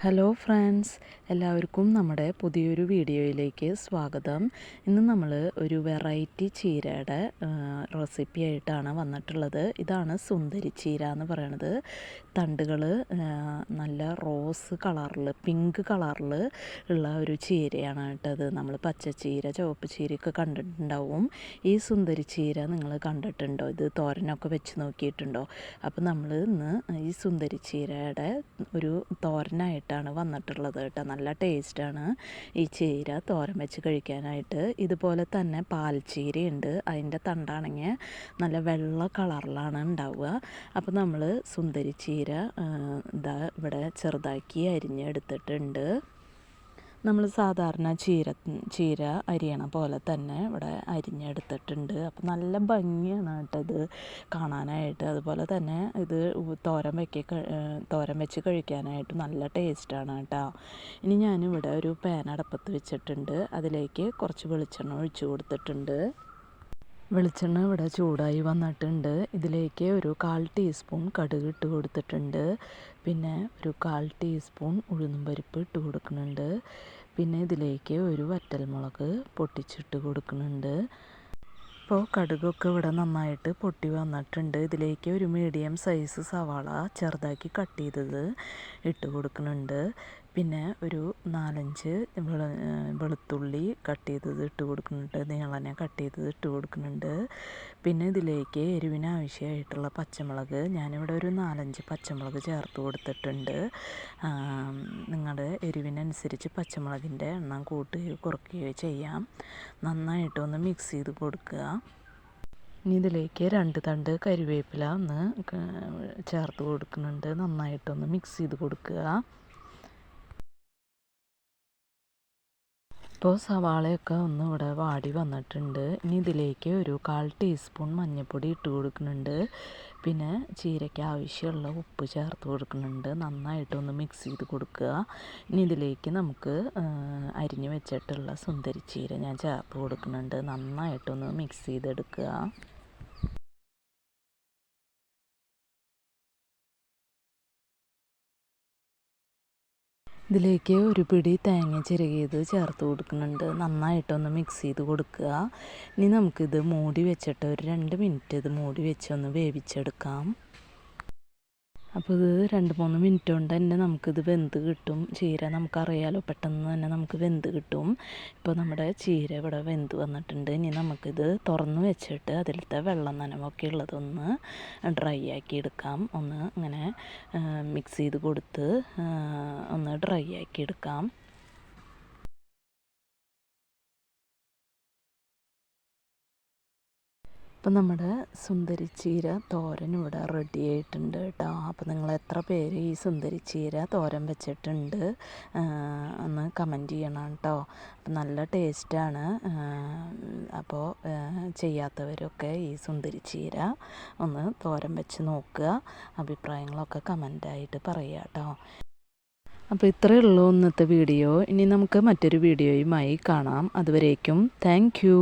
Hello friends, എല്ലാവർക്കും നമ്മുടെ പുതിയൊരു വീഡിയോയിലേക്ക് സ്വാഗതം. ഇന്ന് നമ്മൾ ഒരു വെറൈറ്റി ചീരയുടെ റെസിപ്പി ആയിട്ടാണ് വന്നിട്ടുള്ളത്. ഇതാണ് സുന്ദരി ചീര എന്ന് പറയുന്നത്. തണ്ടുകൾ നല്ല റോസ് കളറിൽ, പിങ്ക് കളറിൽ ഉള്ള ഒരു ചീരയാണ് കേട്ടത്. നമ്മൾ പച്ചച്ചീര, ചുവപ്പ് ചീരയൊക്കെ കണ്ടിട്ടുണ്ടാവും. ഈ സുന്ദരി ചീര നിങ്ങൾ കണ്ടിട്ടുണ്ടോ? ഇത് തോരനൊക്കെ വെച്ച് നോക്കിയിട്ടുണ്ടോ? അപ്പോൾ നമ്മൾ ഇന്ന് ഈ സുന്ദരി ചീരയുടെ ഒരു തോരനായിട്ടാണ് വന്നിട്ടുള്ളത് കേട്ടോ. നല്ല ടേസ്റ്റാണ് ഈ ചീര തോരൻ വെച്ച് കഴിക്കാനായിട്ട്. ഇതുപോലെ തന്നെ പാൽച്ചീരയുണ്ട്. അതിൻ്റെ തണ്ടാണെങ്കിൽ നല്ല വെള്ള കളറിലാണ് ഉണ്ടാവുക. അപ്പോൾ നമ്മൾ സുന്ദരി ചീര ഇവിടെ ചെറുതാക്കി അരിഞ്ഞെടുത്തിട്ടുണ്ട്. നമ്മൾ സാധാരണ ചീര അരിയണ പോലെ തന്നെ ഇവിടെ അരിഞ്ഞെടുത്തിട്ടുണ്ട്. അപ്പോൾ നല്ല ഭംഗിയാണ് കേട്ടോ ഇത് കാണാനായിട്ട്. അതുപോലെ തന്നെ ഇത് തോരൻ വെച്ച് കഴിക്കാനായിട്ട് നല്ല ടേസ്റ്റാണ് കേട്ടോ. ഇനി ഞാനിവിടെ ഒരു പാൻ അടുപ്പത്ത് വെച്ചിട്ടുണ്ട്. അതിലേക്ക് കുറച്ച് വെളിച്ചെണ്ണ ഒഴിച്ചു കൊടുത്തിട്ടുണ്ട്. വെളിച്ചെണ്ണ ഇവിടെ ചൂടായി വന്നിട്ടുണ്ട്. ഇതിലേക്ക് ഒരു 1/4 ടീസ്പൂൺ കടുക് ഇട്ട് കൊടുത്തിട്ടുണ്ട്. പിന്നെ ഒരു 1/4 ടീസ്പൂൺ ഉഴുന്നും പരിപ്പ് ഇട്ട് കൊടുക്കുന്നുണ്ട്. പിന്നെ ഇതിലേക്ക് ഒരു വറ്റൽമുളക് പൊട്ടിച്ചിട്ട് കൊടുക്കുന്നുണ്ട്. ഇപ്പോൾ കടുകൊക്കെ ഇവിടെ നന്നായിട്ട് പൊട്ടി വന്നിട്ടുണ്ട്. ഇതിലേക്ക് ഒരു മീഡിയം സൈസ് സവാള ചെറുതാക്കി കട്ട് ചെയ്തത് ഇട്ട് കൊടുക്കുന്നുണ്ട്. പിന്നെ ഒരു 4-5 വെളുത്തുള്ളി കട്ട് ചെയ്തത് ഇട്ട് കൊടുക്കുന്നുണ്ട്. നീളനെ കട്ട് ചെയ്തത് ഇട്ട് കൊടുക്കുന്നുണ്ട്. പിന്നെ ഇതിലേക്ക് എരിവിന് ആവശ്യമായിട്ടുള്ള പച്ചമുളക് ഞാനിവിടെ ഒരു 4-5 പച്ചമുളക് ചേർത്ത് കൊടുത്തിട്ടുണ്ട്. നിങ്ങളുടെ എരിവിനനുസരിച്ച് പച്ചമുളകിൻ്റെ എണ്ണം കൂട്ടുകയോ കുറയ്ക്കുകയോ ചെയ്യാം. നന്നായിട്ടൊന്ന് മിക്സ് ചെയ്ത് കൊടുക്കുക. ഇനി ഇതിലേക്ക് 2 തണ്ട് കരിവേപ്പില ഒന്ന് ചേർത്ത് കൊടുക്കുന്നുണ്ട്. നന്നായിട്ടൊന്ന് മിക്സ് ചെയ്ത് കൊടുക്കുക. ഇപ്പോൾ സവാളയൊക്കെ ഒന്ന് ഇവിടെ വാടി വന്നിട്ടുണ്ട്. ഇനി ഇതിലേക്ക് ഒരു 1/4 ടീസ്പൂൺ മഞ്ഞൾപ്പൊടി ഇട്ട് കൊടുക്കുന്നുണ്ട്. പിന്നെ ചീരയ്ക്ക് ആവശ്യമുള്ള ഉപ്പ് ചേർത്ത് കൊടുക്കുന്നുണ്ട്. നന്നായിട്ടൊന്ന് മിക്സ് ചെയ്ത് കൊടുക്കുക. ഇനി ഇതിലേക്ക് നമുക്ക് അരിഞ്ഞു വെച്ചിട്ടുള്ള സുന്ദരി ചീര ഞാൻ ചേർത്ത് കൊടുക്കുന്നുണ്ട്. നന്നായിട്ടൊന്ന് മിക്സ് ചെയ്തെടുക്കുക. ഇതിലേക്ക് ഒരു പിടി തേങ്ങ ചിരകിയത് ചേർത്ത് കൊടുക്കുന്നുണ്ട്. നന്നായിട്ടൊന്ന് മിക്സ് ചെയ്ത് കൊടുക്കുക. ഇനി നമുക്കിത് മൂടി വെച്ചിട്ട് ഒരു 2 മിനിറ്റ് ഇത് മൂടി വെച്ചൊന്ന് വേവിച്ചെടുക്കാം. അപ്പോൾ ഇത് 2-3 മിനിറ്റ് കൊണ്ട് തന്നെ നമുക്കിത് വെന്ത് കിട്ടും. ചീര നമുക്കറിയാലോ, പെട്ടെന്ന് തന്നെ നമുക്ക് വെന്ത് കിട്ടും. ഇപ്പോൾ നമ്മുടെ ചീര ഇവിടെ വെന്ത് വന്നിട്ടുണ്ട്. ഇനി നമുക്കിത് തുറന്ന് വെച്ചിട്ട് അതിലത്തെ വെള്ളം നനവൊക്കെ ഉള്ളതൊന്ന് ഡ്രൈ ആക്കി എടുക്കാം. ഒന്ന് ഇങ്ങനെ മിക്സ് ചെയ്ത് കൊടുത്ത് ഒന്ന് ഡ്രൈ ആക്കി എടുക്കാം. അപ്പം നമ്മുടെ സുന്ദരി ചീര തോരൻ ഇവിടെ റെഡി ആയിട്ടുണ്ട് കേട്ടോ. അപ്പോൾ നിങ്ങൾ എത്ര പേര് ഈ സുന്ദരി ചീര തോരൻ വെച്ചിട്ടുണ്ട് ഒന്ന് കമൻറ്റ് ചെയ്യണം കേട്ടോ. അപ്പം നല്ല ടേസ്റ്റാണ്. അപ്പോൾ ചെയ്യാത്തവരൊക്കെ ഈ സുന്ദരി ചീര ഒന്ന് തോരൻ വെച്ച് നോക്കുക. അഭിപ്രായങ്ങളൊക്കെ കമൻറ്റായിട്ട് പറയുക കേട്ടോ. അപ്പോൾ ഇത്രയേ ഉള്ളൂ ഇന്നത്തെ വീഡിയോ. ഇനി നമുക്ക് മറ്റൊരു വീഡിയോയുമായി കാണാം. അതുവരേക്കും താങ്ക് യു.